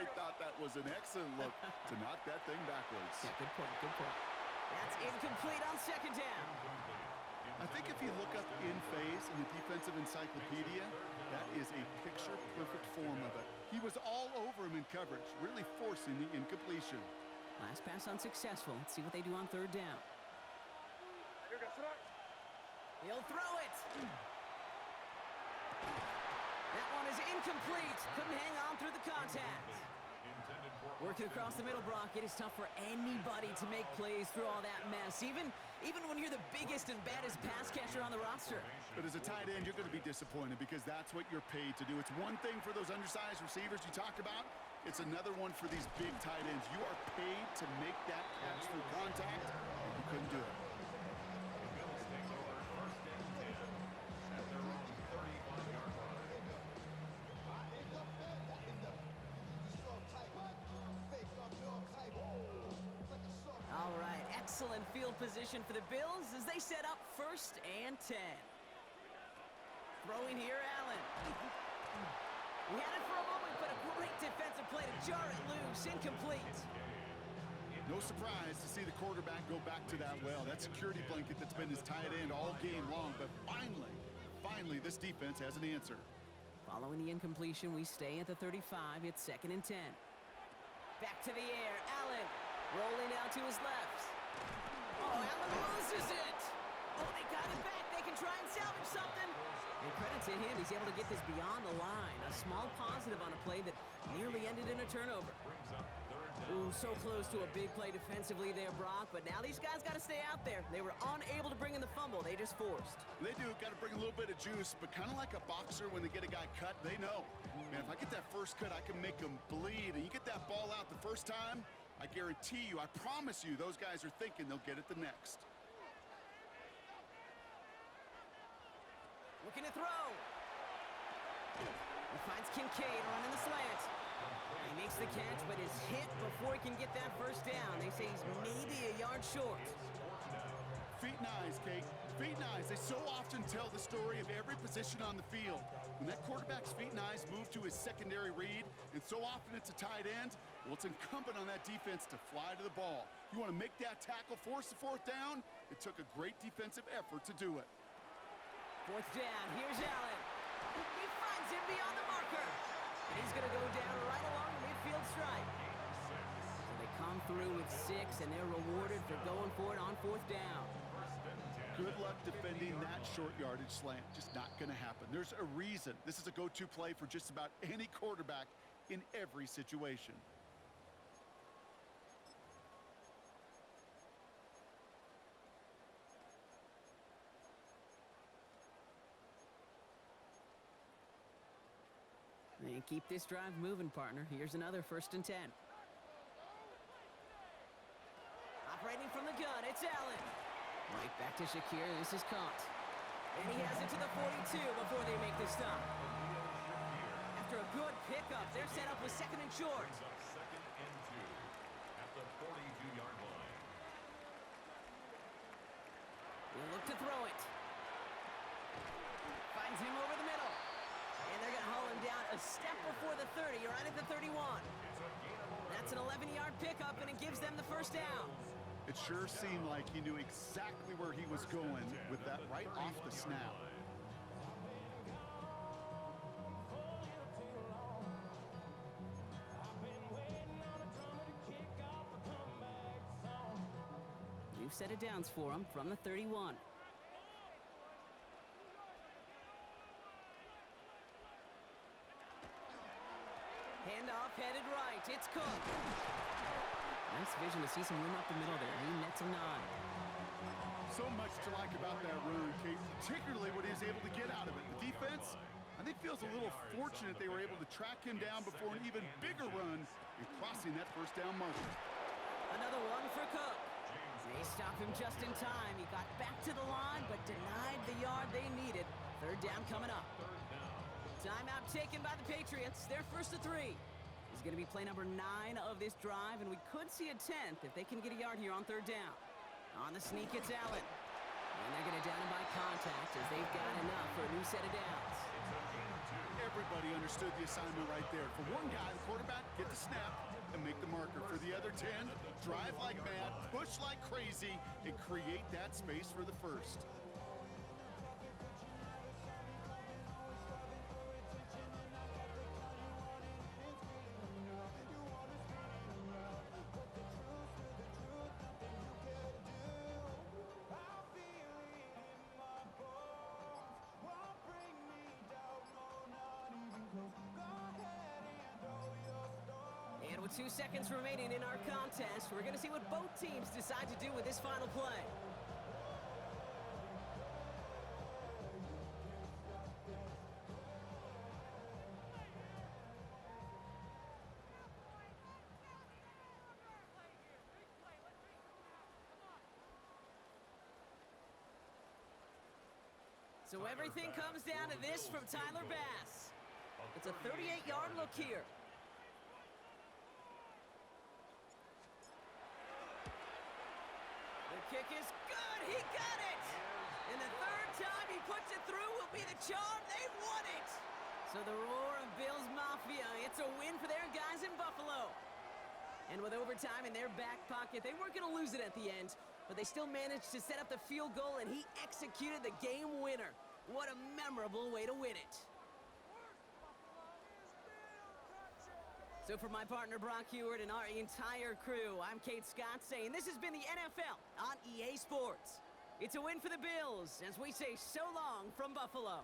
they thought that was an excellent look to knock that thing backwards. Yeah, good point, good point. That's incomplete on second down. I think if you look up in phase in the defensive encyclopedia, that is a picture-perfect form of it. He was all over him in coverage, really forcing the incompletion. Last pass unsuccessful. Let's see what they do on third down. He'll throw it. That one is incomplete. Couldn't hang on through the contact. Working across the middle, Brock, it is tough for anybody to make plays through all that mess, even when you're the biggest and baddest pass catcher on the roster. But as a tight end, you're going to be disappointed because that's what you're paid to do. It's one thing for those undersized receivers you talk about. It's another one for these big tight ends. You are paid to make that catch through contact, and you couldn't do it. All right, excellent field position for the Bills as they set up 1st and 10. Throwing here, Allen. He had it for a moment, but a great defensive play to jar it loose, incomplete. No surprise to see the quarterback go back to that well. That security blanket that's been his tight end all game long, but finally, this defense has an answer. Following the incompletion, we stay at the 35. It's 2nd and 10. Back to the air, Allen. Rolling out to his left. Oh, Allen loses it. Oh, they got it back. They can try and salvage something. And credit to him, he's able to get this beyond the line. A small positive on a play that nearly ended in a turnover. Ooh, so close to a big play defensively there, Brock. But now these guys got to stay out there. They were unable to bring in the fumble. They just forced. They do. Got to bring a little bit of juice, but kind of like a boxer when they get a guy cut, they know. Man, if I get that first cut, I can make him bleed. And you get that ball out the first time, I guarantee you, I promise you, those guys are thinking they'll get it the next. Looking to throw. He finds Kincaid running the slant. He makes the catch, but is hit before he can get that first down. They say he's maybe a yard short. Feet and eyes, Kate. Feet and eyes. They so often tell the story of every position on the field. When that quarterback's feet and eyes move to his secondary read, and so often it's a tight end, well, it's incumbent on that defense to fly to the ball. You want to make that tackle, force the 4th down? It took a great defensive effort to do it. 4th down. Here's Allen. He finds him beyond the marker. And he's going to go down right along the midfield stripe. So they come through with 6, and they're rewarded for going for it on 4th down. Good luck defending that short yardage slant. Just not going to happen. There's a reason this is a go-to play for just about any quarterback in every situation. And keep this drive moving, partner. Here's another 1st and 10. Operating from the gun, it's Allen. Right back to Shakir. This is caught. And he has it to the 42 before they make the stop. After a good pickup, they're set up with 2nd and short. 2nd and 2 at the 42-yard line. He'll look to throw it. Finds him over the middle. And they're going to haul him down a step before the 30, right at the 31. That's an 11-yard pickup, and it gives them the 1st down. It sure seemed like he knew exactly where he was going with that right off the snap. New set of downs for him from the 31. Handoff headed right. It's Cook. Nice vision to see some room up the middle there. He nets a 9. So much to like about that run, Kate, particularly what he was able to get out of it. The defense, I think, feels a little fortunate they were able to track him down before an even bigger run and crossing that 1st down marker. Another one for Cook. They stop him just in time. He got back to the line, but denied the yard they needed. 3rd down coming up. Timeout taken by the Patriots. They're 1st to 3. This is going to be play number 9 of this drive, and we could see a 10th if they can get a yard here on 3rd down. On the sneak, it's Allen. And they're going to down him by contact as they've got enough for a new set of downs. Everybody understood the assignment right there. For one guy, the quarterback, get the snap and make the marker. For the other 10, drive like mad, push like crazy, and create that space for the first. And with 2 seconds remaining in our contest, we're going to see what both teams decide to do with this final play. So everything comes down to this from Tyler Bass. It's a 38-yard look here. The kick is good. He got it. And the third time he puts it through will be the charm. They've won it. So the roar of Bills Mafia, it's a win for their guys in Buffalo. And with overtime in their back pocket, they weren't going to lose it at the end, but they still managed to set up the field goal, and he executed the game winner. What a memorable way to win it. So for my partner Brock Heward and our entire crew, I'm Kate Scott saying this has been the NFL on EA Sports. It's a win for the Bills as we say so long from Buffalo.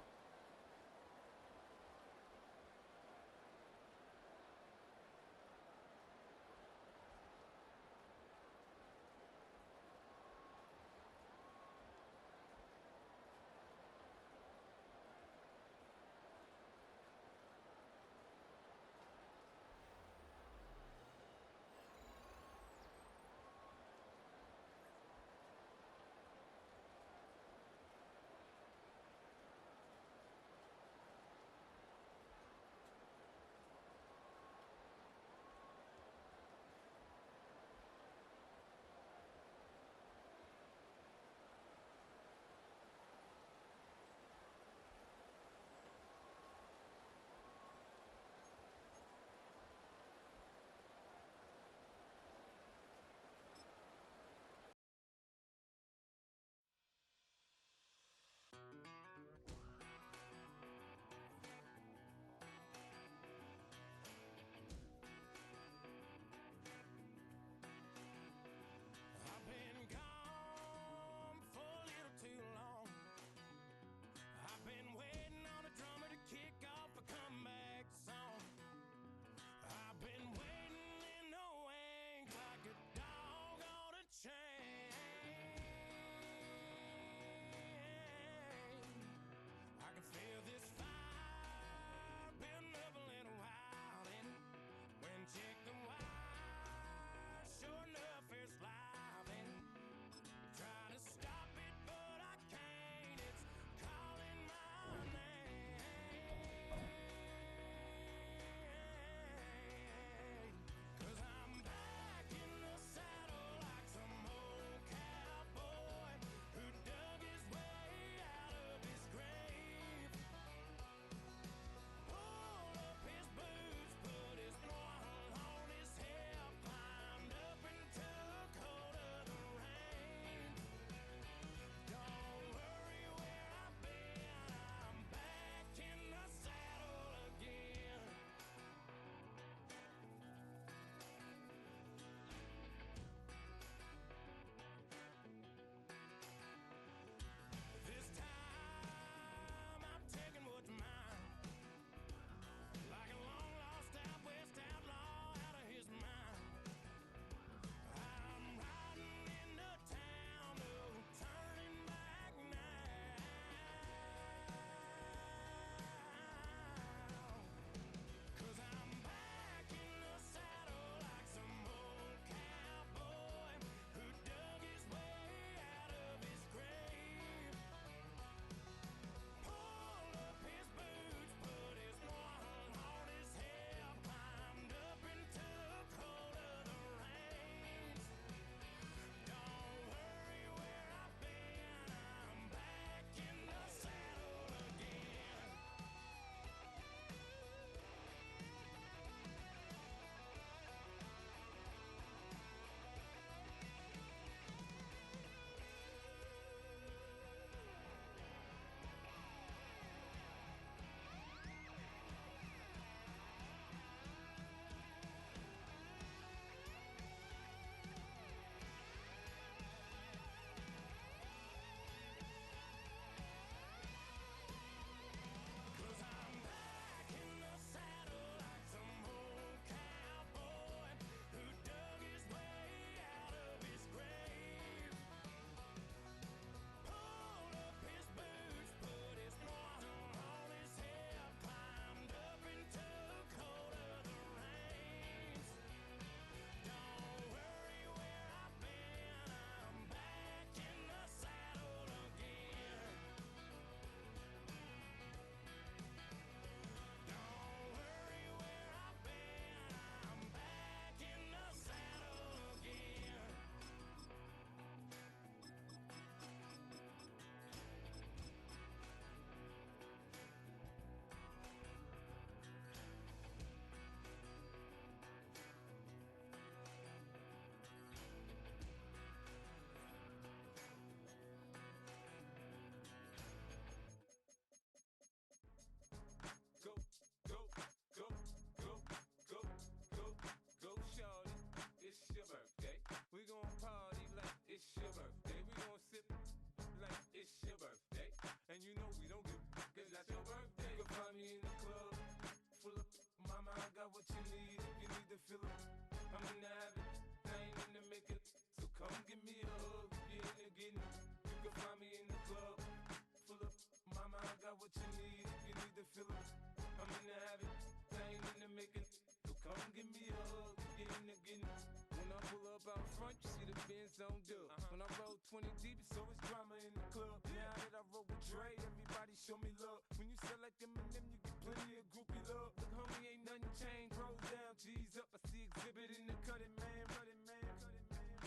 feeling. I'm in the habit, I ain't in the making. So come give me a hug, get in the getting. When I pull up out front, you see the Benz on dub. When I roll 20 deep, it's always drama in the club. Now that I roll with Dre, everybody show me love. When you sell like Eminem, you get plenty of groupie love. Look, homie, ain't nothing changed. Rolls down, G's up. I see exhibit in the cutting, man. Running, man.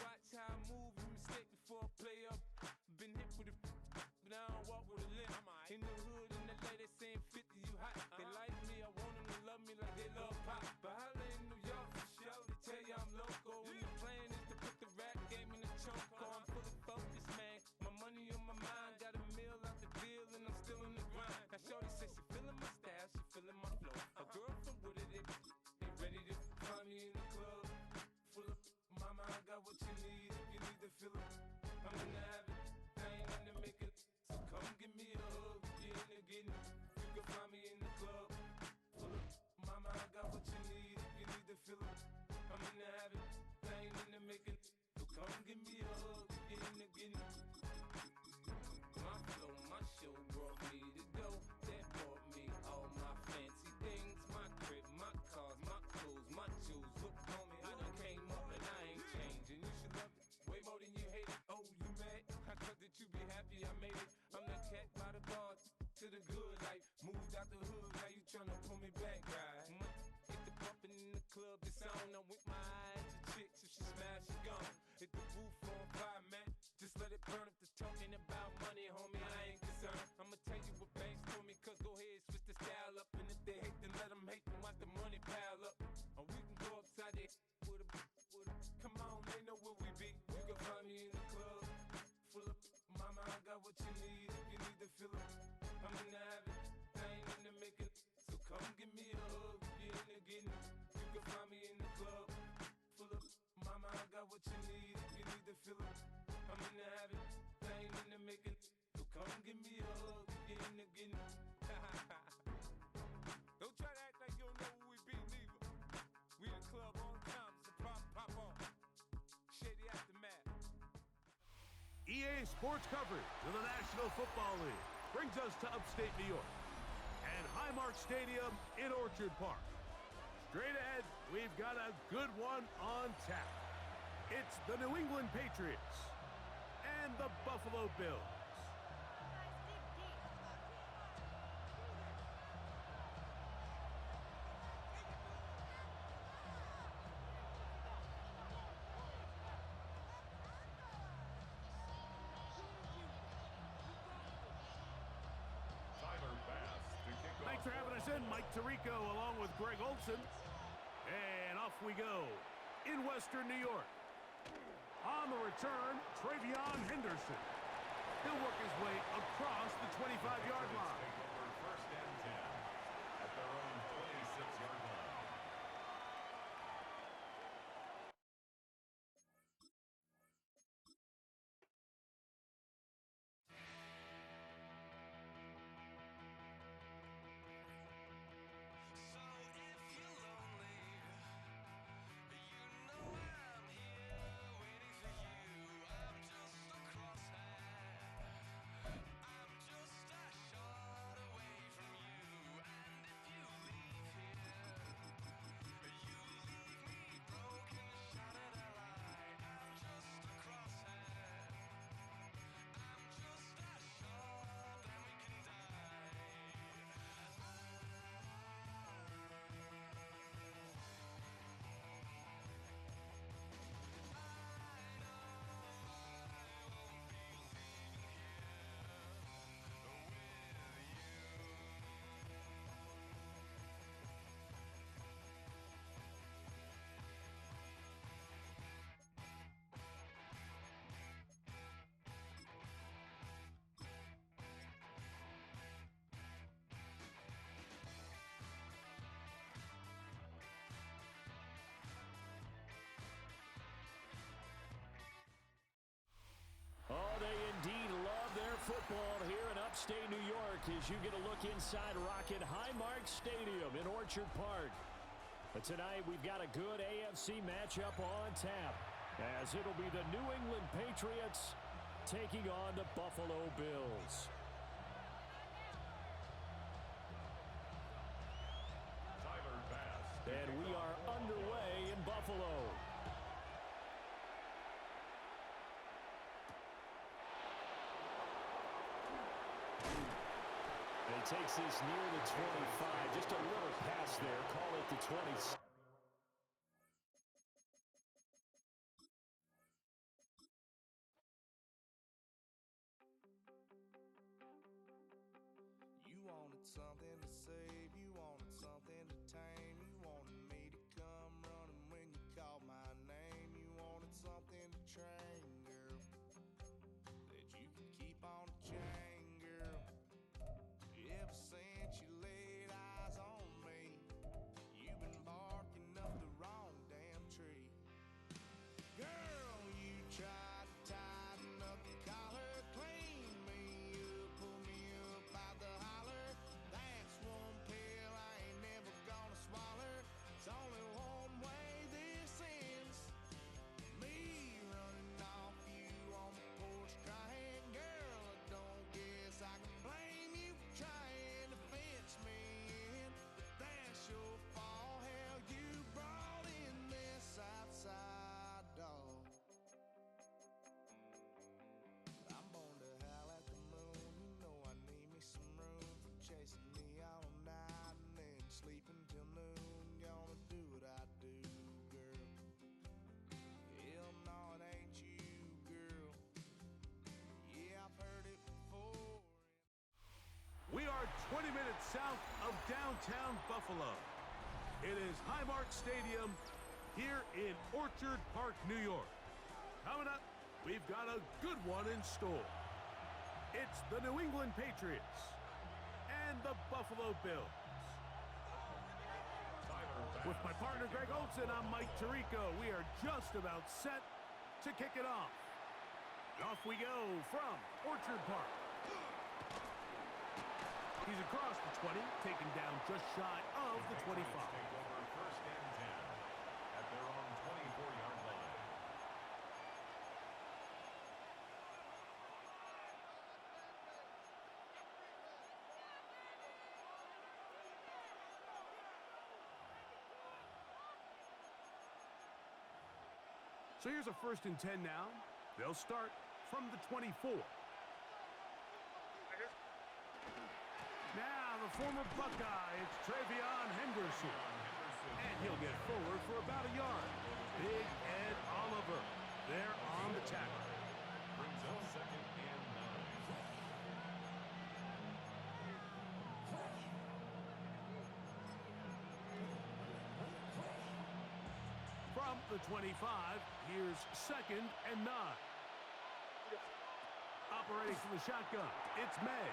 Watch how I move, you mistake before I play up. Been hit with a but I don't walk with a limp. In the hood, in the LA, they saying 50, you hot. They like me, I want them to love me like they love pop. But holla in New York for show, they tell you I'm loco. And the plan is to put the rap game in the choke. I'm fully focused, man. My money on my mind, got a meal out the deal, and I'm still in the grind. Now shorty says she feeling my style, she feeling my flow. A girl from Wooded, they ready to find me in the club. Full of mama, I got what you need if you need to feel it. I'm in the habit, I ain't in the making. So come give me a hug, get in the getting. You can find me in the club. Full of mama, I got what you need if you need to feel it. I'm in the habit, I ain't in the making. So come give me a hug, get in the getting. My flow, my show brought me to go. That brought me all my fancy things. My crib, my cars, my clothes, my shoes. Look, homie, I done came up and I ain't changing. You should love it way more than you hate it. Oh, you mad? I thought that you be happy I made it. I'm the cat by the bar to the good life. Moved out the hood, now you tryna pull me back, right? Hit the bumpin' in the club, it's on. I'm with my eyes to chicks, if she smash, she gone. Hit the roof on fire, man. Just let it burn. If they're talking about money, homie, I ain't concerned. I'ma tell you what banks told me, cause go ahead, switch the style up. And if they hate, then let them hate, then watch the money pile up. Or we can go upside there with a come on, they know where we be. You can find me in the club, full of mama, I got what you need if you need to feel it. I'm in the habit, I ain't in the making. So come give me a hug, get in the getting. You can find me in the club, full of mama, I got what you need if you need to feel it. I'm in the habit, I ain't in the making. So come give me a hug, get in the getting. Don't try to act like you don't know who we be, neither. We in the club all the time, it's a pop on. Shady Aftermath. EA Sports coverage of the National Football League brings us to upstate New York and Highmark Stadium in Orchard Park. Straight ahead, we've got a good one on tap. It's the New England Patriots and the Buffalo Bills. Tyler Bass to kick off. Thanks for having us in, Mike Tirico, along with Greg Olson. And off we go in Western New York. On the return, Travion Henderson. He'll work his way across the 25-yard line. Take over first and 10 at their own 26-yard line. Oh, they indeed love their football here in upstate New York as you get a look inside Rocket Highmark Stadium in Orchard Park. But tonight we've got a good AFC matchup on tap as it'll be the New England Patriots taking on the Buffalo Bills. And we are underway in Buffalo. And he takes this near the 25. Just a little pass there. Call it the 20. You wanted something to save, you wanted something to tame, you wanted me to come running when you called my name, you wanted something to train, girl, that you could keep on a chain, girl. Ever since you laid eyes on me, you've been barking up the wrong damn tree. Girl, you tried to tighten up the collar, clean me up, pull me up out the holler. That's one pill I ain't never gonna swallow. It's only one way this ends. Me running off you on the porch crying. Girl, I don't guess I can blame you for trying to fence me in. But that's your fault. Hell, you brought in this outside dog. I'm born to howl at the moon. You know I need me some room for chasing me all night and then sleeping till noon. Gonna do what I do, girl. Hell no, it ain't you, girl. Yeah, I've heard it before. We are 20 minutes south of downtown Buffalo. It is Highmark Stadium here in Orchard Park, New York. Coming up, we've got a good one in store. It's the New England Patriots and the Buffalo Bills. With my partner Greg Olson, I'm Mike Tirico. We are just about set to kick it off. Off we go from Orchard Park. He's across the 20, taken down just shy of the 25. Take over first and 10 at their own 24-yard line. So here's a first and 10 now. They'll start from the 24. Now the former Buckeye, it's Travion Henderson. And he'll get forward for about a yard. Big Ed Oliver there on the tackle. Brings up second and 9. From the 25, here's second and 9. Operating from the shotgun, it's May.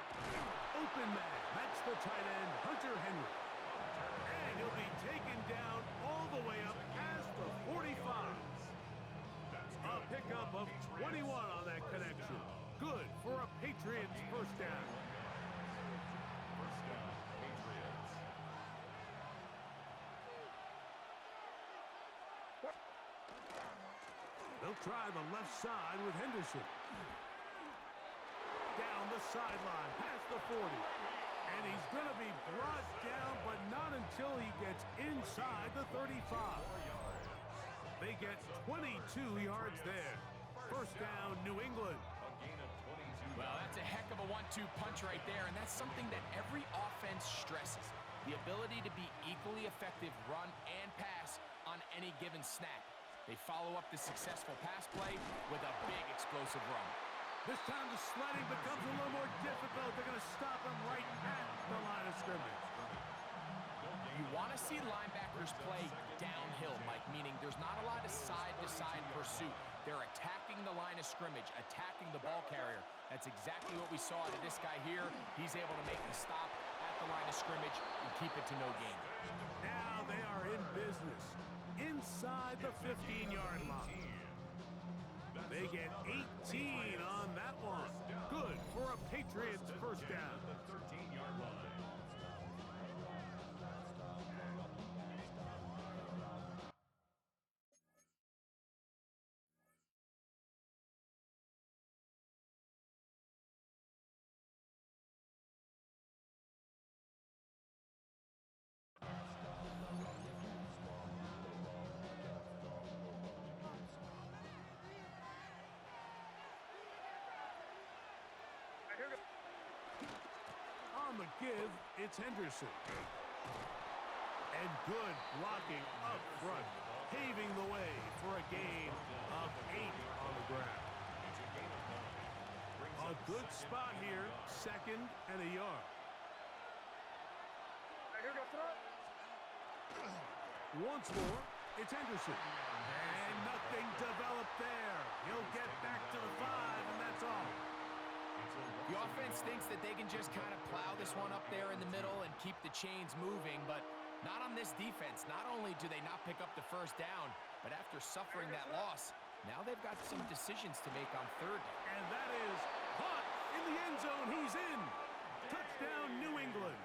Open man, that's the tight end, Hunter Henry. And he'll be taken down all the way up past the 45. A pickup of 21 on that connection. Good for a Patriots first down. First down, Patriots. They'll try the left side with Henderson. Down the sideline, past the 40. And he's going to be brought down, but not until he gets inside the 35. They get 22 yards there. First down, New England. A gain of 22 Well, that's a heck of a 1-2 punch right there, and that's something that every offense stresses. The ability to be equally effective run and pass on any given snap. They follow up the successful pass play with a big explosive run. This time the sledding becomes a little more difficult. They're going to stop him right at the line of scrimmage. You want to see linebackers play downhill, Mike, meaning there's not a lot of side-to-side pursuit. They're attacking the line of scrimmage, attacking the ball carrier. That's exactly what we saw out of this guy here. He's able to make the stop at the line of scrimmage and keep it to no gain. Now they are in business inside the 15-yard line. They get 18 on that one. Good for a Patriots first down. the 13-yard line. the give, it's Henderson. And good blocking up front, paving the way for a gain of 8 on the ground. A good spot here, 2nd and a yard. Once more, it's Henderson. And nothing developed there. He'll get back to the 5, and that's all. The offense thinks that they can just kind of plow this one up there in the middle and keep the chains moving, but not on this defense. Not only do they not pick up the first down, but after suffering that loss, now they've got some decisions to make on 3rd down. And that is caught in the end zone. He's in. Touchdown, New England.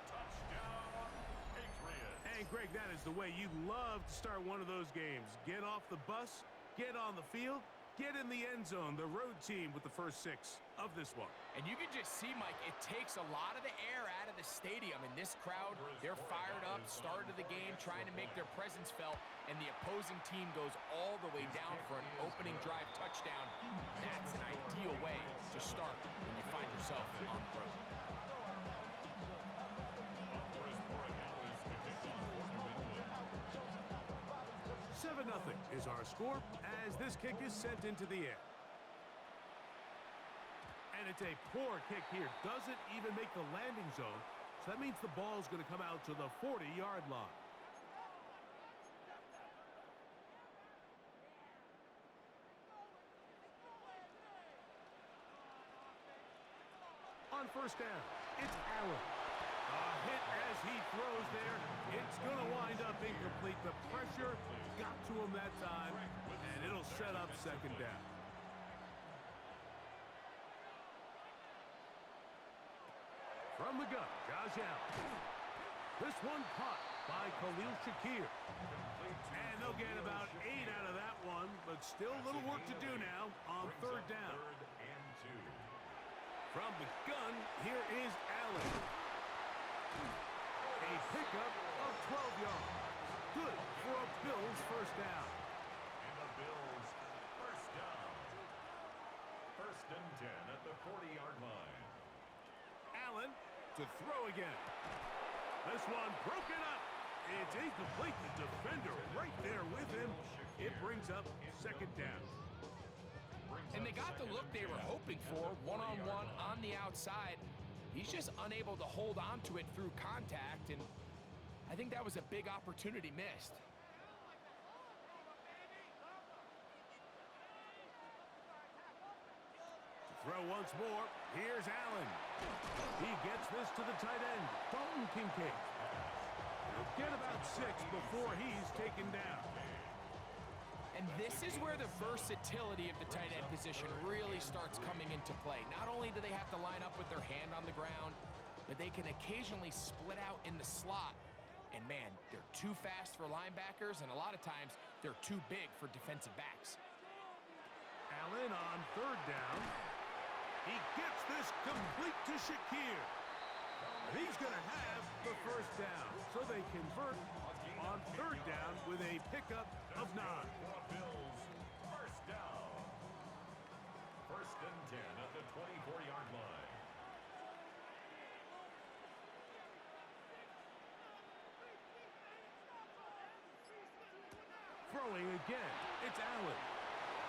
Touchdown, Patriots. And Greg, that is the way you love to start one of those games. Get off the bus, get on the field, get in the end zone. The road team with the first 6 of this one. And you can just see, Mike, it takes a lot of the air out of the stadium. And this crowd, they're fired up, start of the game, trying to make their presence felt. And the opposing team goes all the way down for an opening drive touchdown. That's an ideal way to start when you find yourself on the road. 7-0 is our score as this kick is sent into the air. And it's a poor kick here. Doesn't even make the landing zone. So that means the ball's going to come out to the 40-yard line. On first down, it's Allen. A hit as he throws there. It's going to wind up incomplete. The pressure got to him that time, and it'll set up 2nd down. From the gun, Josh Allen. This one caught by Khalil Shakir. And they'll get about 8 out of that one, but still a little work to do now on 3rd down. 3rd and 2. From the gun, here is Allen. A pickup of 12 yards. Good for a Bills first down. And the Bills first down. 1st and 10 at the 40-yard line. Allen to throw again. This one broken up. It's incomplete. The defender right there with him. It brings up 2nd down. And they got the look they were hoping for, one-on-one on the outside. He's just unable to hold on to it through contact, and I think that was a big opportunity missed. Throw once more. Here's Allen. He gets this to the tight end, Dalton Kincaid. He'll get about 6 before he's taken down. And this is where the versatility of the tight end position really starts coming into play. Not only do they have to line up with their hand on the ground, but they can occasionally split out in the slot. And man, they're too fast for linebackers, and a lot of times they're too big for defensive backs. Allen on 3rd down. He gets this complete to Shakir. He's going to have the first down, so they convert on 3rd down with a pickup of 9. Bills first down. 1st and 10 at the 24-yard line. Throwing again, it's Allen.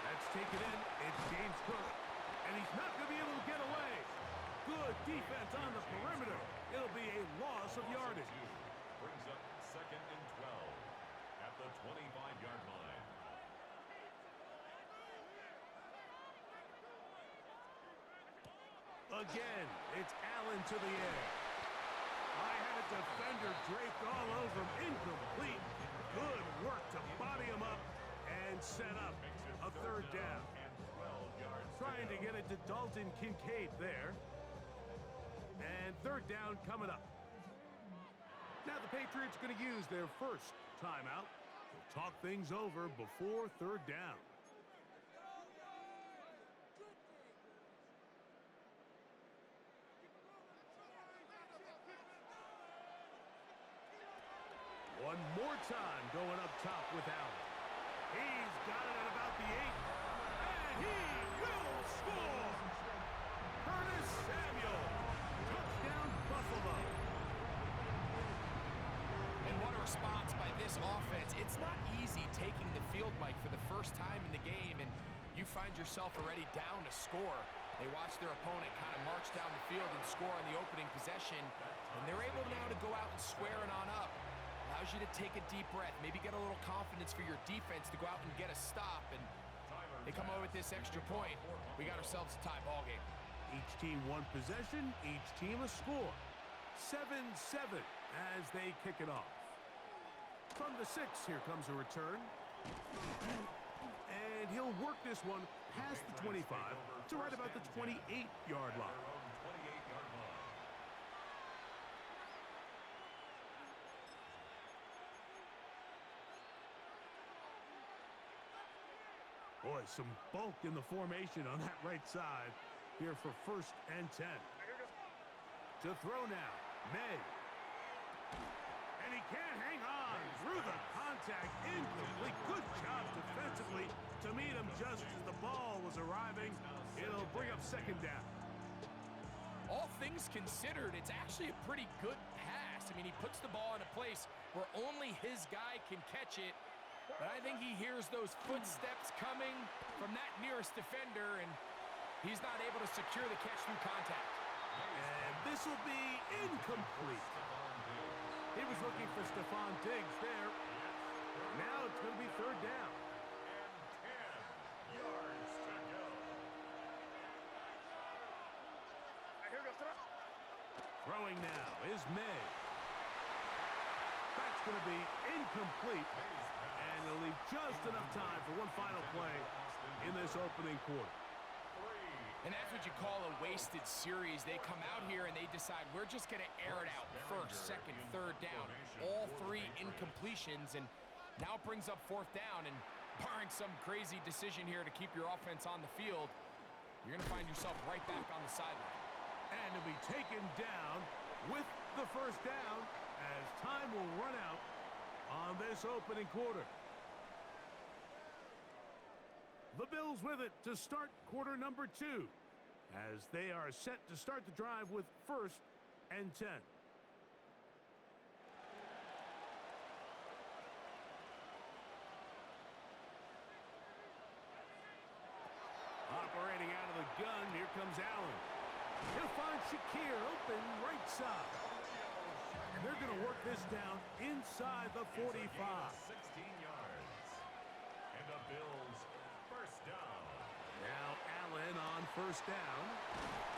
That's taken in, it's James Cook. And he's not going to be able to get away. Good defense on the perimeter. It'll be a loss of yardage. Brings up 2nd and 12 at the 25-yard line. Again, it's Allen to the air. I had a defender draped all over him. Incomplete. Good work to body him up and set up a 3rd down. Trying to get it to Dalton Kincaid there. And 3rd down coming up. Now the Patriots going to use their first timeout. They'll talk things over before 3rd down. One more time going up top with Allen. He's got it at about the 8. And he will score! Curtis Samuel Touchdown, Buffalo. And what a response by this offense. It's not easy taking the field, Mike, for the first time in the game, and you find yourself already down to score. They watch their opponent kind of march down the field and score on the opening possession, and they're able now to go out and square it on up. Allows you to take a deep breath, maybe get a little confidence for your defense to go out and get a stop, and they come away with this extra point. We got ourselves a tie ball game. Each team one possession, each team a score. 7-7 as they kick it off. From the 6, here comes a return. And he'll work this one past the 25 to right about the 28-yard line. Boy, some bulk in the formation on that right side here for 1st and 10. To throw now, May. And he can't hang on through the contact, incomplete. Good job defensively to meet him just as the ball was arriving. It'll bring up 2nd down. All things considered, it's actually a pretty good pass. I mean, he puts the ball in a place where only his guy can catch it. But I think he hears those footsteps coming from that nearest defender, and he's not able to secure the catch through contact. And this will be incomplete. He was looking for Stephon Diggs there. Now it's going to be 3rd down. And 10 yards to go. Throwing now is May. That's going to be incomplete. And it'll leave just enough time for one final play in this opening quarter. And that's what you call a wasted series. They come out here and they decide we're just going to air it out 1st, 2nd, 3rd down. All 3 incompletions, and now it brings up 4th down. And barring some crazy decision here to keep your offense on the field, you're going to find yourself right back on the sideline. And to be taken down with the 1st down as time will run out on this opening quarter. The Bills with it to start quarter number 2 as they are set to start the drive with 1st and 10. Operating out of the gun, here comes Allen. He'll find Shakir open right side. And they're going to work this down inside the 45. 16 yards. And the Bills 1st down. Now Allen on 1st down.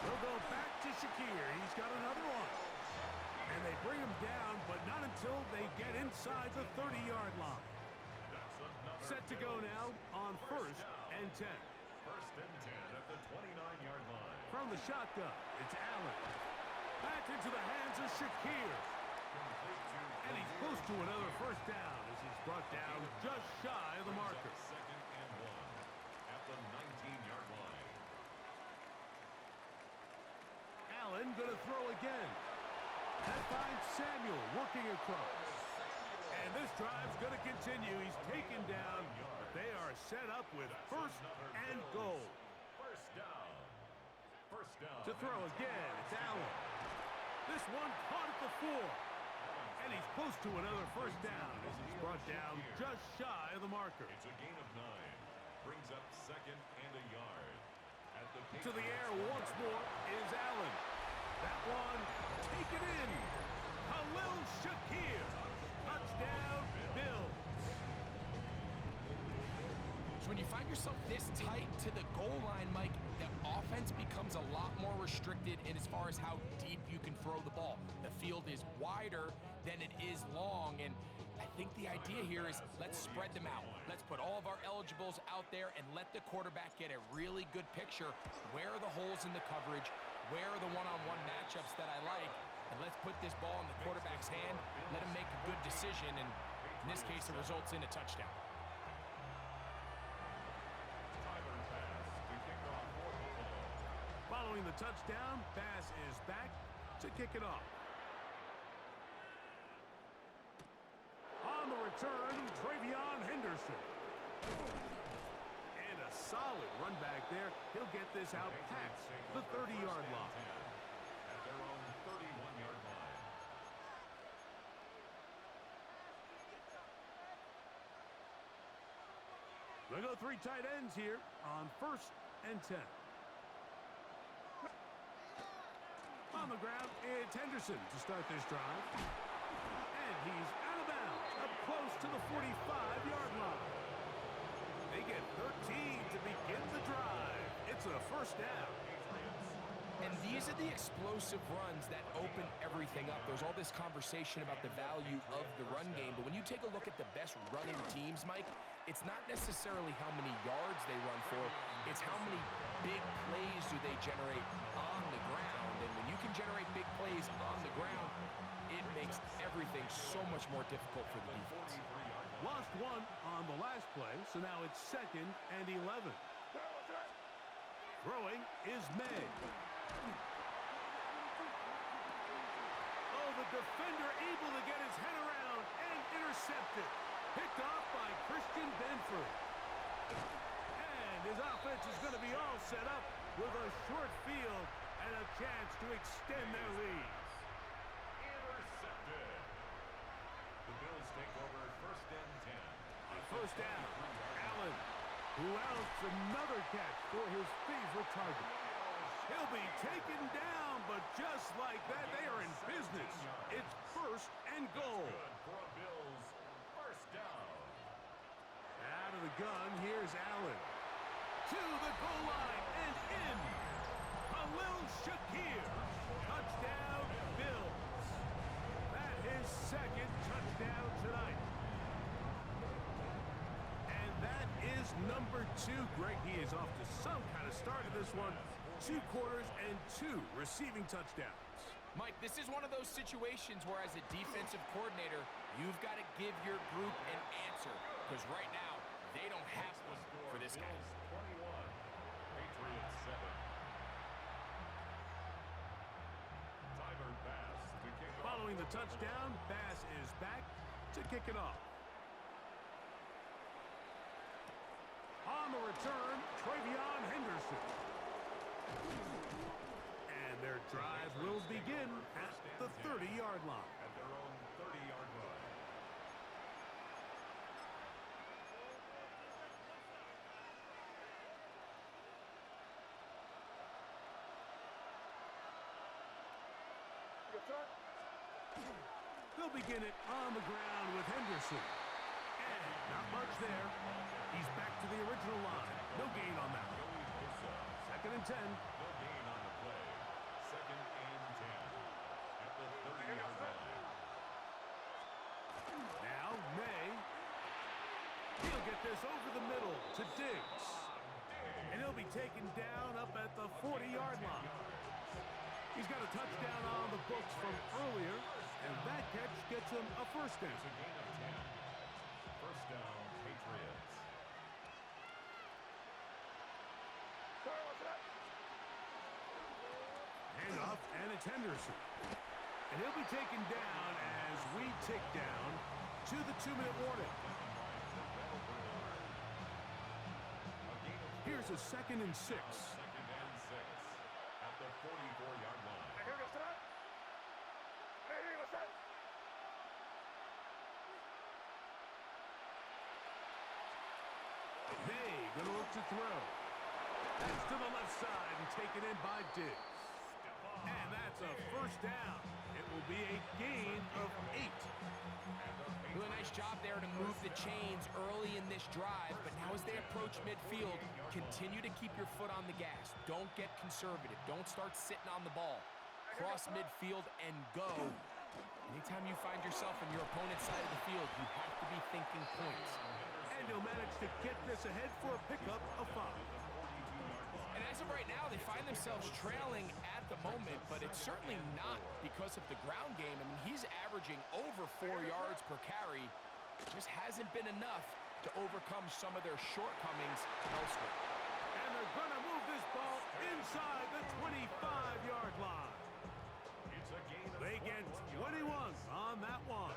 He'll go back to Shakir. He's got another one. And they bring him down, but not until they get inside the 30-yard line. Set to go now on 1st and 10. 1st and 10 at the 29-yard line. From the shotgun, it's Allen. Back into the hands of Shakir. And he's close to another 1st down as he's brought down just shy of the marker. 2nd and 1 at the 19-yard line. Allen going to throw again. That finds Samuel working across. And this drive's going to continue. He's taken down. They are set up with 1st and goal. 1st down. 1st down. To throw again, it's Allen. This one caught at the 4. And he's close to another 1st down as he's brought down just shy of the marker. It's a gain of 9. Brings up 2nd and a yard. At the To the air once more is Allen. That one taken in. Khalil Shakir. Touchdown, Bills. So when you find yourself this tight to the goal line, Mike, the offense becomes a lot more restricted in as far as how deep you can throw the ball. The field is wider than it is long, and I think the idea here is let's spread them out. Let's put all of our eligibles out there and let the quarterback get a really good picture. Where are the holes in the coverage? Where are the one-on-one matchups that I like? And let's put this ball in the quarterback's hand, let him make a good decision, and in this case, it results in a touchdown. Tyler pass to kick off for Buffalo. Following the touchdown, pass is back to kick it off. On the return, Travion Henderson. And a solid run back there. He'll get this out past the 30-yard line. At their own 30 They go 3 tight ends here on 1st and 10. On the ground, it's Henderson to start this drive. And he's out of bounds, up close to the 45-yard line. They get 13 to begin the drive. It's a first down. And these are the explosive runs that open everything up. There's all this conversation about the value of the run game, but when you take a look at the best running teams, Mike, it's not necessarily how many yards they run for, it's how many big plays do they generate on the ground. And when you can generate big plays on the ground, it makes everything so much more difficult for the defense. Lost 1 on the last play, so now it's 2nd and 11. Throwing is May. Oh, the defender able to get his head around and intercepted. Picked off by Christian Benford. And his offense is going to be all set up with a short field and a chance to extend their lead. Intercepted. The Bills take over 1st and 10. On 1st down, Allen, who else another catch for his favorite target. He'll be taken down, but just like that, they are in business. It's 1st and goal. Good for a Bills 1st down. Out of the gun, here's Allen. To the goal line and in. Khalil Shakir. Touchdown, Bills. That is 2nd touchdown tonight. And that is number 2. Greg, he is off to some kind of start of this one. 2 quarters and 2 receiving touchdowns. Mike, this is one of those situations where as a defensive coordinator, you've got to give your group an answer. Because right now, they don't have one for this guy. 21, Patriots 7. Timer pass to kick off. Following the touchdown, Bass is back to kick it off. On the return, Travion Henderson. And their drive will begin at the 30-yard line. At their own 30-yard line. They'll begin it on the ground with Henderson. And not much there. He's back to the original line. No gain on that. 2nd and 10. No gain on the play. 2nd and 10. At the 30-yard line. Now May. He'll get this over the middle to Diggs. And he'll be taken down up at the 40-yard line. He's got a touchdown on the books from earlier, and that catch gets him a first down. It's a gain of 10. First down, Patriots. Handoff, and it's Henderson. And he'll be taken down as we tick down to the 2-minute warning. Here's a 2nd and 6. 2nd and 6. At the 44-yard line. May gonna look to throw. That's to the left side and taken in by Diggs. And that's a first down. It will be a gain of 8. Do a nice job there to move the chains early in this drive, but now as they approach midfield, continue to keep your foot on the gas. Don't get conservative. Don't start sitting on the ball. Cross midfield and go. Anytime you find yourself on your opponent's side of the field, you have to be thinking points. And he'll manage to get this ahead for a pickup of 5. And as of right now, they find themselves trailing at the moment, but it's certainly not because of the ground game. I mean, he's averaging over 4 yards per carry. Just hasn't been enough to overcome some of their shortcomings elsewhere. And they're going to move this ball inside the 25-yard line. It's a gain of They get 21 on that one.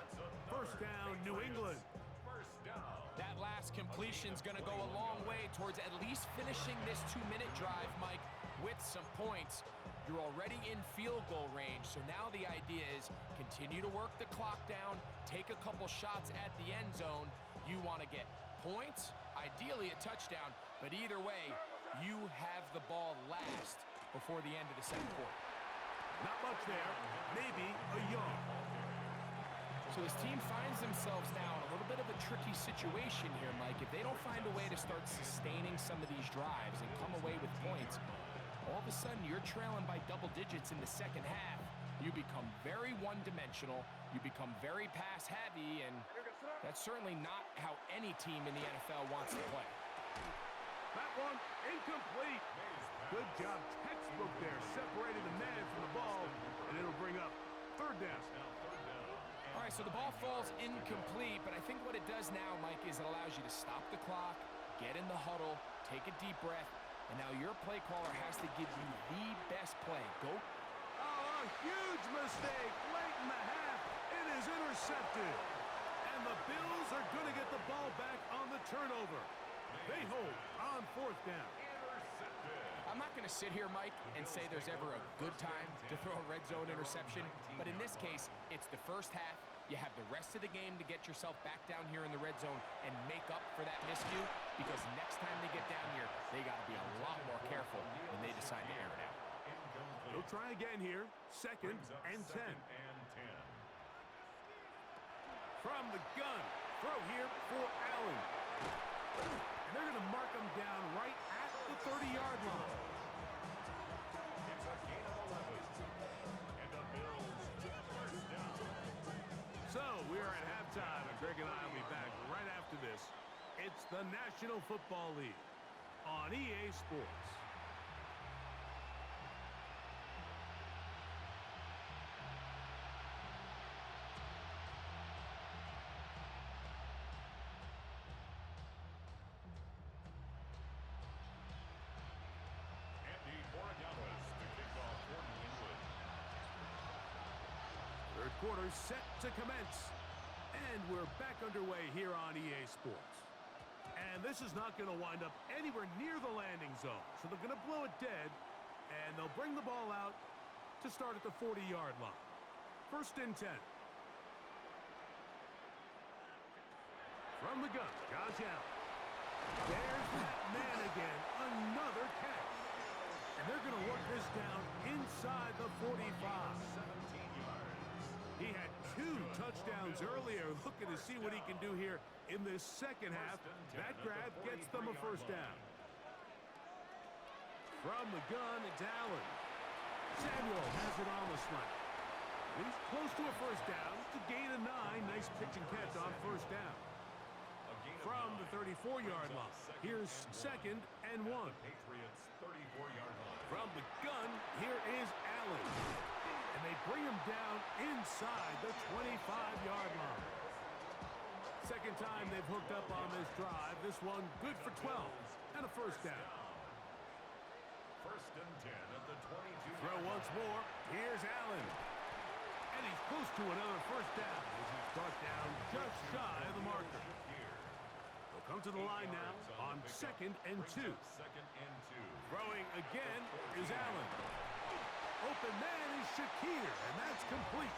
First down, New England. First down. That last completion's going to go a long way towards at least finishing this 2-minute drive, Mike, with some points. You're already in field goal range, so now the idea is continue to work the clock down, take a couple shots at the end zone. You want to get points, ideally a touchdown, but either way, you have the ball last before the end of the second quarter. Not much there. Maybe a yard. So this team finds themselves now in a little bit of a tricky situation here, Mike. If they don't find a way to start sustaining some of these drives and come away with points, all of a sudden you're trailing by double digits in the second half. You become very one-dimensional. You become very pass-heavy, and that's certainly not how any team in the NFL wants to play. That one incomplete. Good job, textbook there, separating the man from the ball, and it'll bring up third down. All right, so the ball falls incomplete, but I think what it does now, Mike, is it allows you to stop the clock, get in the huddle, take a deep breath, and now your play caller has to give you the best play. Go. Oh, a huge mistake late in the half. It is intercepted. And the Bills are going to get the ball back on the turnover. They hold on fourth down. I'm not going to sit here, Mike, and say there's ever a good time to throw a red zone interception, but in this case, it's the first half. You have the rest of the game to get yourself back down here in the red zone and make up for that miscue, because next time they get down here, they got to be a lot more careful when they decide to air it out. They'll try again here. Second and 10. From the gun, throw here for Allen. And they're going to mark him down right at the 30-yard line. It's a gain of 11. And the Bills get first down. So we are at halftime, and Greg and I will be back right after this. It's the National Football League on EA Sports. Third quarter set to commence. And we're back underway here on EA Sports. And this is not going to wind up anywhere near the landing zone. So they're going to blow it dead, and they'll bring the ball out to start at the 40-yard line. First and 10. From the gun, Josh Allen. There's that man again. Another catch. And they're going to work this down inside the 45. 17 yards. He had 2 touchdowns earlier. Looking to see what he can do here in this second half. That grab gets them a first down. From the gun, it's Allen. Samuel has it on the slant. He's close to a first down. To gain of 9. Nice pitch and catch on first down. From the 34-yard line. Here's second and 1. Patriots 34-yard line. From the gun, here is Allen. And they bring him down inside the 25-yard line. Second time they've hooked up on this drive. This one good for 12 and a first down. First and 10 at the 22. Throw once more. Here's Allen. And he's close to another first down as he's brought down just shy of the marker. They'll come to the line now on second and 2. Second and 2. Throwing again is Allen. Open man is Shakir, and that's complete.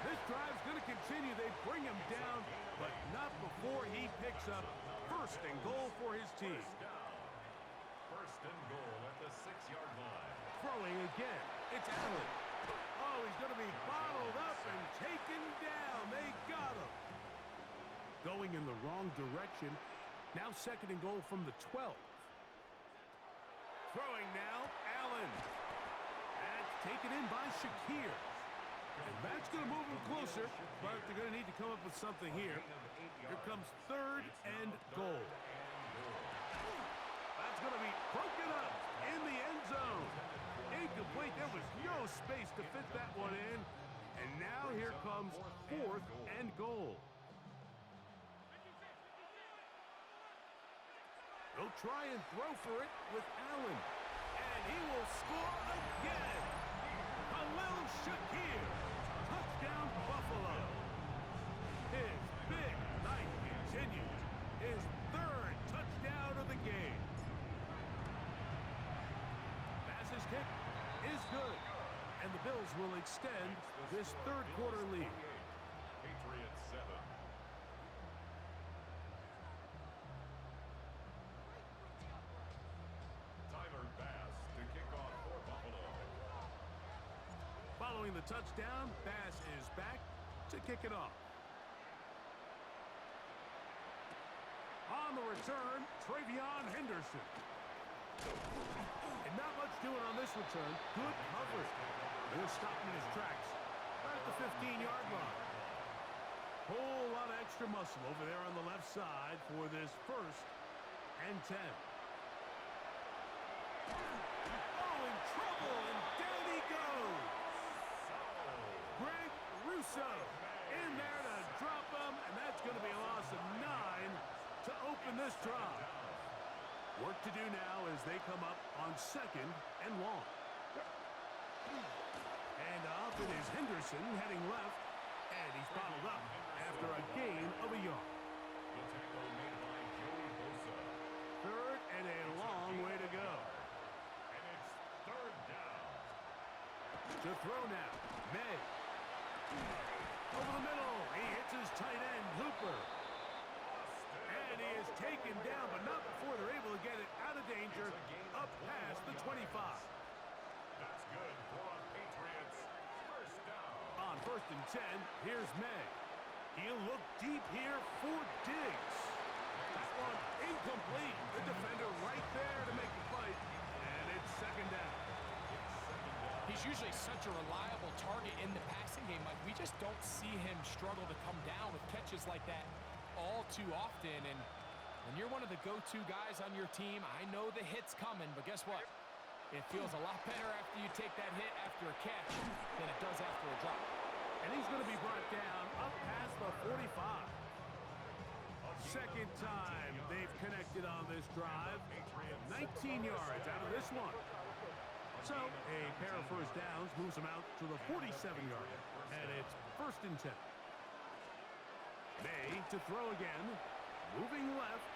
This drive's going to continue. They bring him down, but not before he picks up first and goal for his team. First and goal at the 6-yard line. Throwing again. It's Allen. Oh, he's going to be bottled up and taken down. They got him. Going in the wrong direction. Now second and goal from the 12. Throwing now, Allen. That's taken in by Shakir. And that's going to move him closer, but they're going to need to come up with something here. Here comes third and goal. That's going to be broken up in the end zone. Incomplete. There was no space to fit that one in. And now here comes fourth and goal. They'll try and throw for it with Allen. And he will score again. Khalil Shakir. Touchdown, Buffalo. His big night continues. His third touchdown of the game. Pass's kick is good. And the Bills will extend this third quarter lead. Patriots 7. touchdown. Pass is back to kick it off. On the return, Travion Henderson. And not much doing on this return. Good coverage. He'll stop in his tracks right at the 15-yard line. Whole lot of extra muscle over there on the left side for this 1st and 10. Oh, in trouble, and down he goes. Greg Russo in there to drop him, and that's going to be a loss of 9 to open this drive. Work to do now as they come up on 2nd and long. And off it is Henderson heading left, and he's bottled up after a gain of a yard. 3rd and a long way to go. And it's 3rd down. To throw now, May. Over the middle, he hits his tight end, Hooper. And he is taken down, but not before they're able to get it out of danger, up past the 25. That's good for a Patriots 1st down. On 1st and 10, here's May. He'll look deep here for Diggs. That one incomplete. The defender right there to make the play. And it's 2nd down. He's usually such a reliable target in the passing game. Like, we just don't see him struggle to come down with catches like that all too often. And when you're one of the go-to guys on your team, I know the hit's coming, but guess what? It feels a lot better after you take that hit after a catch than it does after a drop. And he's going to be brought down up past the 45. 2nd time they've connected on this drive. 19 yards out of this one. So a pair of 1st downs moves them out to the 47-yard. And it's 1st and 10. May to throw again. Moving left.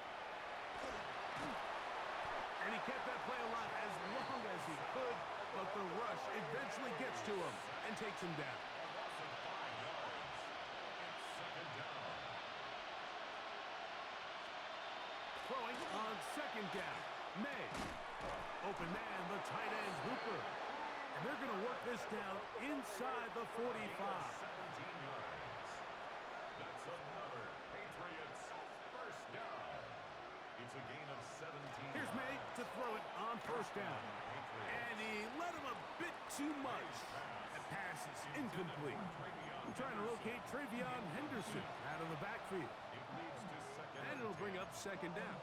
And he kept that play alive as long as he could, but the rush eventually gets to him and takes him down. Throwing on 2nd down. May. Open man, the tight end, Hooper. And they're going to work this down inside the 45. 17 yards. That's another Patriots 1st down. It's a gain of 17. Here's May to throw it on 1st down. And he let him a bit too much. That pass is incomplete. I'm trying to locate Travion Henderson out of the backfield. And it'll bring up 2nd down.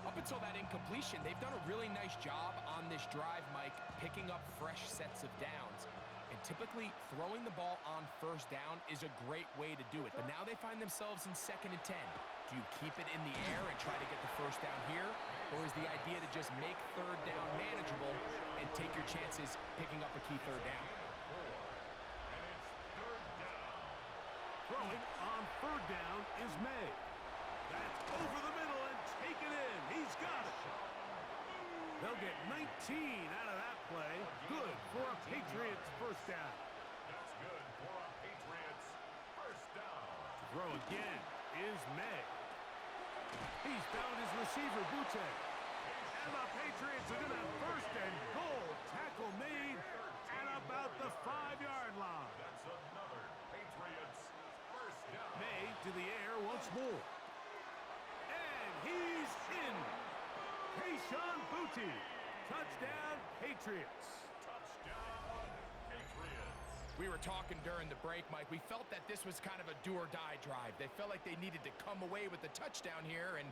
Up until that incompletion, they've done a really nice job on this drive, Mike, picking up fresh sets of downs. And typically, throwing the ball on 1st down is a great way to do it. But now they find themselves in 2nd and 10. Do you keep it in the air and try to get the 1st down here? Or is the idea to just make 3rd down manageable and take your chances picking up a key 3rd down? Throwing on 3rd down is May. That's over the middle and taken in. He's got it. They'll get 19 out of that play. Good for a Patriots 1st down. That's good for a Patriots 1st down. Throw again is May. He's found his receiver, Butte. And the Patriots are going to have 1st and goal. Tackle made at about the 5-yard line. That's another Patriots 1st down. May to the air once more. And he's in. Keyshawn Butte. Touchdown, Patriots. Touchdown, Patriots. We were talking during the break, Mike. We felt that this was kind of a do-or-die drive. They felt like they needed to come away with the touchdown here, and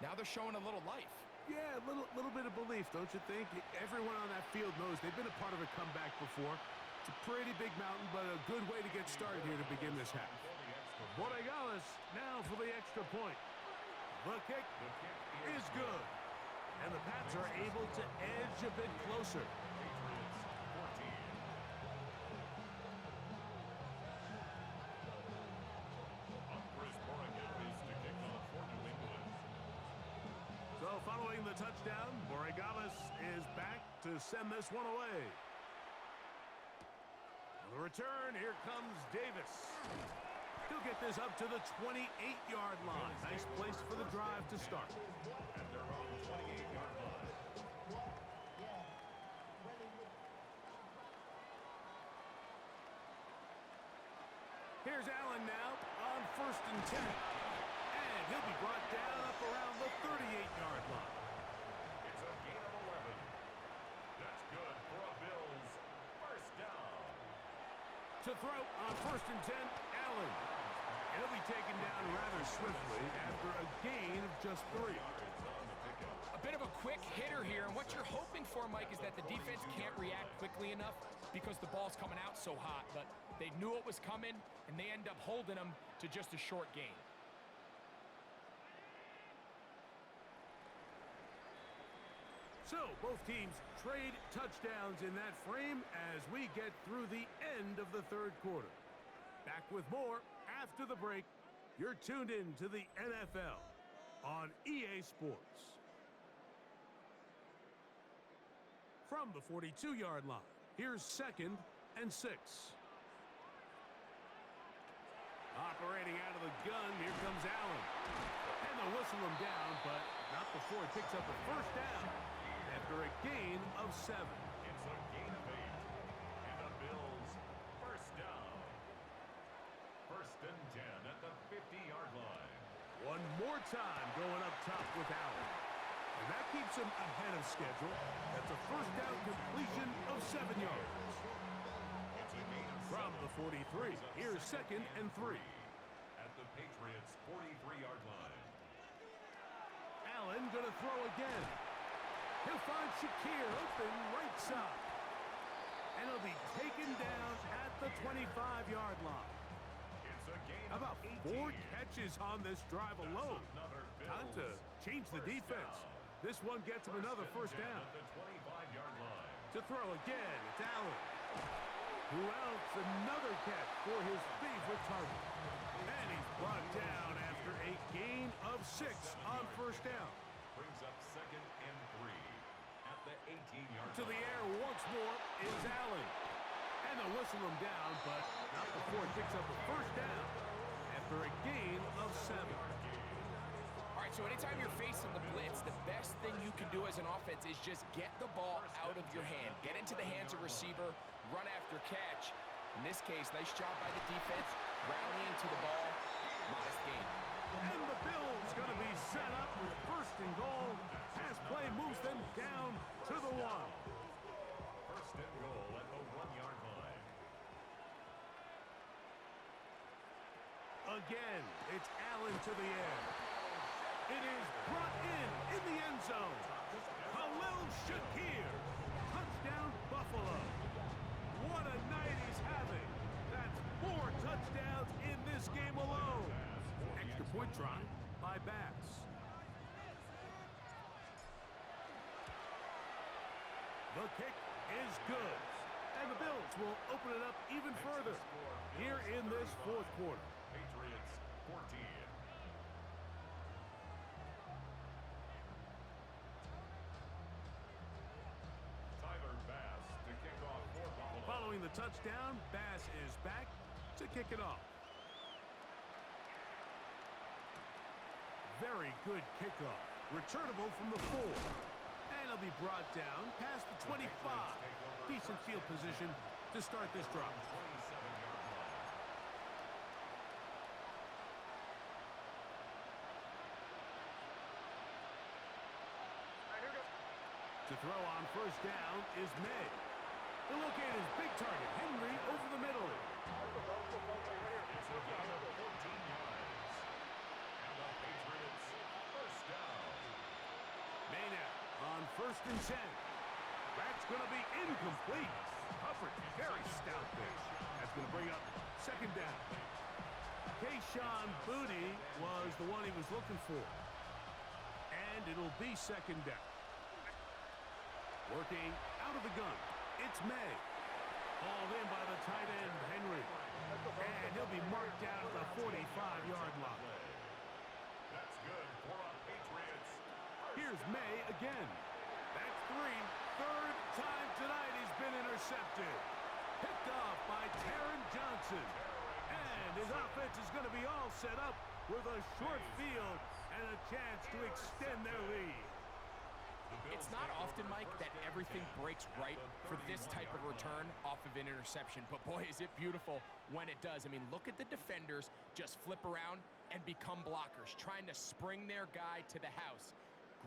now they're showing a little life. Yeah, a little bit of belief, don't you think? Everyone on that field knows they've been a part of a comeback before. It's a pretty big mountain, but a good way to get started here to begin this half. Borregales now for the extra point. The kick is good. And the Pats are able to edge a bit closer. So following the touchdown, Borregales is back to send this one away. On the return, here comes Davis. He'll get this up to the 28-yard line. Nice place for the drive to start. At their own 28-yard line. Here's Allen now on 1st and 10. And he'll be brought down up around the 38-yard line. It's a gain of 11. That's good for a Bills first down. To throw on 1st and 10, Allen. He'll be taken down rather swiftly after a gain of just 3. A bit of a quick hitter here, and what you're hoping for, Mike, is that the defense can't react quickly enough because the ball's coming out so hot, but they knew it was coming, and they end up holding them to just a short gain. So, both teams trade touchdowns in that frame as we get through the end of the 3rd quarter. Back with more after the break. You're tuned in to the NFL on EA Sports. From the 42-yard line, here's 2nd and 6. Operating out of the gun, here comes Allen. And they'll whistle him down, but not before he picks up the 1st down after a gain of 7. It's a gain of 8. And the Bills first down. 1st and 10 at the 50-yard line. One more time going up top with Allen. And that keeps him ahead of schedule. That's a 1st down completion of 7 yards. It's a gain of 7. From the 43, here's 2nd and 3. At the Patriots' 43-yard line. Allen going to throw again. He'll find Shakir open right side. And he'll be taken down at the 25-yard line. It's a gain How about of 4 18. catches on this drive alone? Another Time to Bills change the first defense. down. This one gets him another 1st 10 down. At the 25-yard line. To throw again, it's Allen. Who else? Another catch for his favorite target. And he's brought down after a gain of 6 on 1st down. Brings up 2nd and 3 at the 18-yard line. To the air once more is Allen. And they'll whistle him down, but not before he picks up the 1st down after a gain of 7. All right, so anytime you're facing the blitz, the best thing you can do as an offense is just get the ball out of your hand. Get into the hands of receiver, run after catch. In this case, nice job by the defense, rallying to the ball, modest gain. And the Bills going to be set up with 1st and goal. Pass play moves them down to the 1. 1st and goal at the 1-yard line. Again, it's Allen to the air. It is brought in the end zone. Khalil Shakir. Touchdown, Buffalo. What a night he's having. That's 4 touchdowns in this game alone. Extra point try by Bass. The kick is good. And the Bills will open it up even further here in this 4th quarter. Patriots 14. Tyler Bass to kick off for Buffalo. Following the touchdown, Bass is back to kick it off. Very good kickoff. Returnable from the 4. And he'll be brought down past the 25. Decent field position to start this drive. 27-yard line. To throw on 1st down is May. He'll locate his big target, Henry, over the middle. It's a gain of 14 yards. And the Patriots first down. May now on 1st and 10. That's going to be incomplete. Coverage, very stout there. That's going to bring up 2nd down. Kayshon Boutte was the one he was looking for. And it'll be 2nd down. Working out of the gun, it's May. Hauled in by the tight end, Henry. And he'll be marked down at the 45-yard line. That's good for a Patriots. Here's May again. That's 3. 3rd time tonight he's been intercepted. Picked off by Taron Johnson. And his offense is going to be all set up with a short field and a chance to extend their lead. It's not often, Mike, that everything breaks right for this type of return off of an interception. But boy, is it beautiful when it does. I mean, look at the defenders just flip around and become blockers, trying to spring their guy to the house.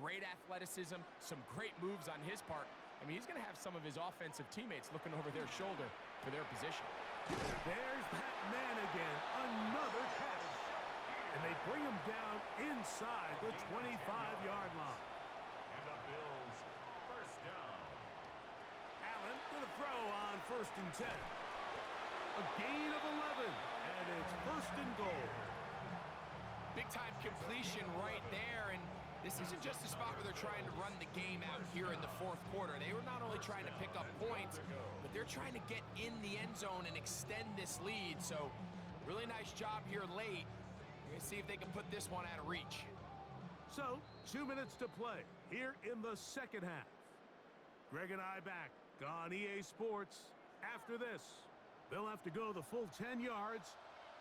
Great athleticism, some great moves on his part. I mean, he's going to have some of his offensive teammates looking over their shoulder for their position. There's that man again, another catch. And they bring him down inside the 25-yard line. And the Bills, first down. Allen to the throw on 1st and 10. A gain of 11, and it's 1st and goal. Big-time completion right there, and this isn't just a spot where they're trying to run the game out here in the 4th quarter. They were not only trying to pick up points, but they're trying to get in the end zone and extend this lead. So, really nice job here late. We're going to see if they can put this one out of reach. So, 2 minutes to play here in the second half. Greg and I back on EA Sports. After this, they'll have to go the full 10 yards.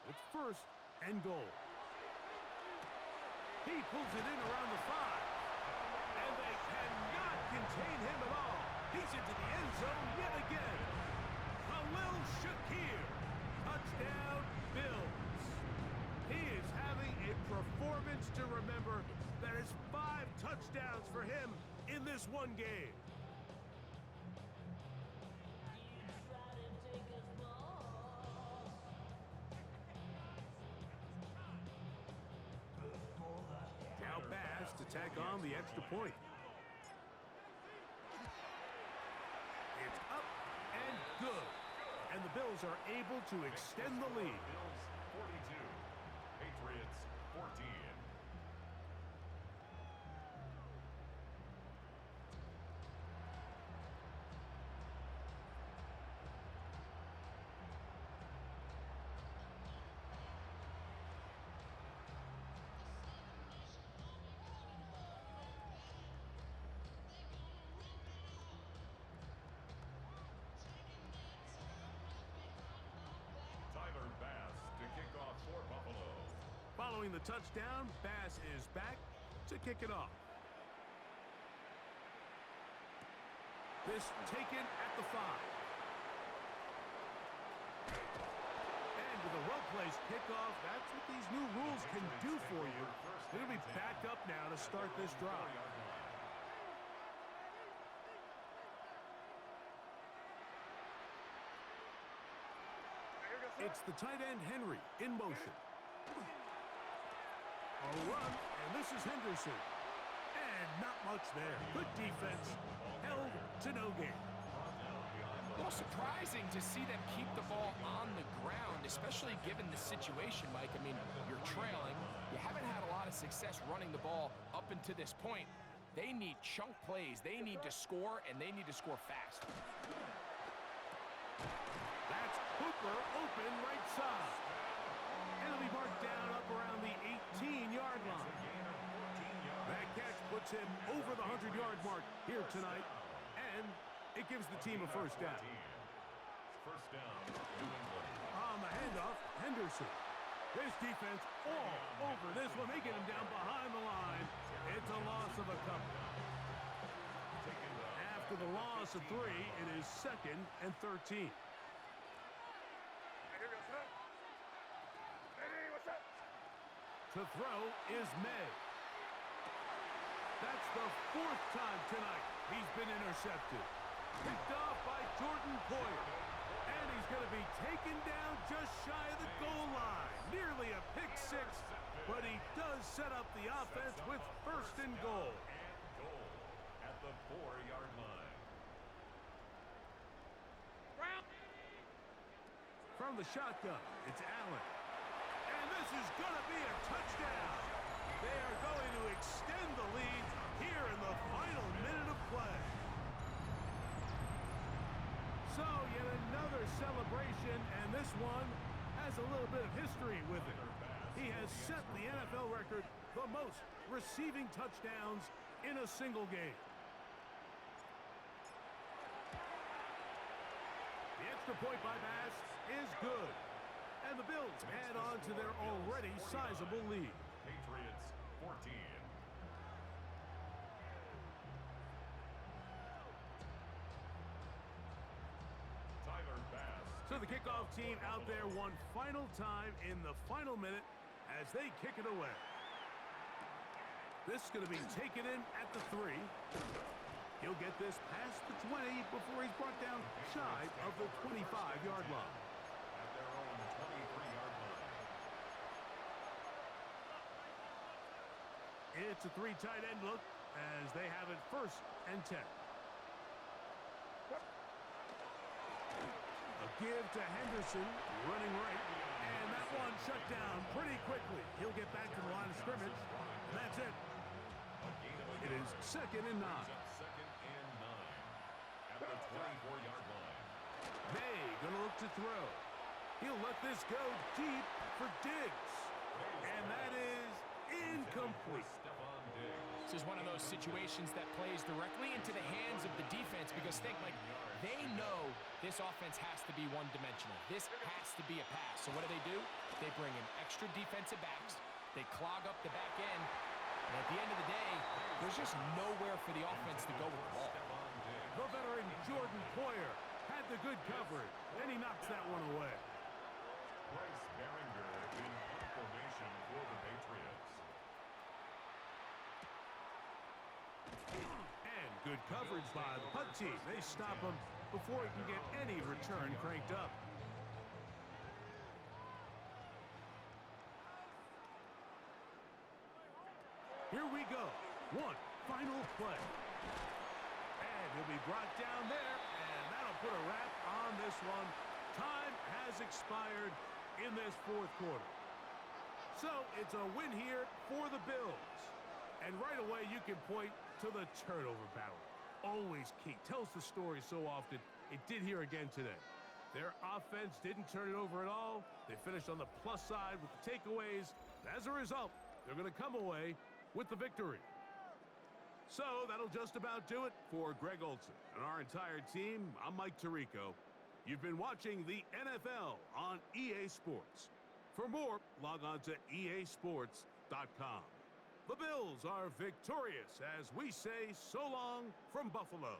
It's 1st and goal. He pulls it in around the 5. And they cannot contain him at all. He's into the end zone yet again. Khalil Shakir. Touchdown, Bills. He is having a performance to remember. That is 5 touchdowns for him in this one game. Now Bass to tack on the extra point. It's up and good. And the Bills are able to extend the lead. Bills 42, Patriots 14. Tyler Bass to kick off for Buffalo. Following the touchdown, Bass is back to kick it off. This taken at the 5. And with a well-placed kickoff, that's what these new rules can do for you. They're going to be back up now to start this drive. It's the tight end Henry in motion. A run, and this is Henderson. And not much there. Good defense. Held to no gain. Well, surprising to see them keep the ball on the ground, especially given the situation, Mike. I mean, you're trailing. You haven't had a lot of success running the ball up until this point. They need chunk plays. They need to score, and they need to score fast. That's Hooper open right side. And it'll be marked down up around the 18-yard line. That catch puts him over the 100-yard mark here tonight. And it gives the team a first down. First down, New England. On the handoff, Henderson. This defense all over this one. They get him down behind the line. It's a loss of a couple. After the loss of 3, it is 2nd and 13. To throw is May. That's the 4th time tonight he's been intercepted. Picked off by Jordan Poyer. And he's going to be taken down just shy of the goal line. Nearly a pick 6, but he does set up the offense with 1st and goal. And goal at the 4-yard line. From the shotgun, it's Allen. And this is going to be a touchdown. They are going to extend the lead here in the final minute of play. So, yet another celebration, and this one has a little bit of history with it. He has set the NFL record, the most receiving touchdowns in a single game. The extra point by Bass is good. And the Bills add on to their already sizable lead. Patriots 14. So the kickoff team out there one final time in the final minute as they kick it away. This is going to be taken in at the 3. He'll get this past the 20 before he's brought down shy of the 25-yard line. At their own 23-yard line. It's a 3 tight end look as they have it 1st and 10. A give to Henderson, running right, and that one shut down pretty quickly. He'll get back to the line of scrimmage, and that's it. It is 2nd and 9. Second and 9 at the 24-yard line. May gonna look to throw. He'll let this go deep for Diggs, and that is incomplete. Stephon Diggs. This is one of those situations that plays directly into the hands of the defense because they know this offense has to be one-dimensional. This has to be a pass. So what do? They bring in extra defensive backs. They clog up the back end. And at the end of the day, there's just nowhere for the offense to go with the ball. The veteran Jordan Poyer had the good coverage, and he knocks that one away. Bryce Behringer in formation for the Patriots. And good coverage by the punt team. They stop him before he can get any return cranked up. Here we go. One final play. And he'll be brought down there, and that'll put a wrap on this one. Time has expired in this 4th quarter. So it's a win here for the Bills. And right away, you can point to the turnover battle. Always key. Tells the story so often. It did here again today. Their offense didn't turn it over at all. They finished on the plus side with the takeaways. As a result, they're going to come away with the victory. So that'll just about do it for Greg Olson and our entire team. I'm Mike Tirico. You've been watching the NFL on EA Sports. For more, log on to easports.com. The Bills are victorious as we say so long from Buffalo.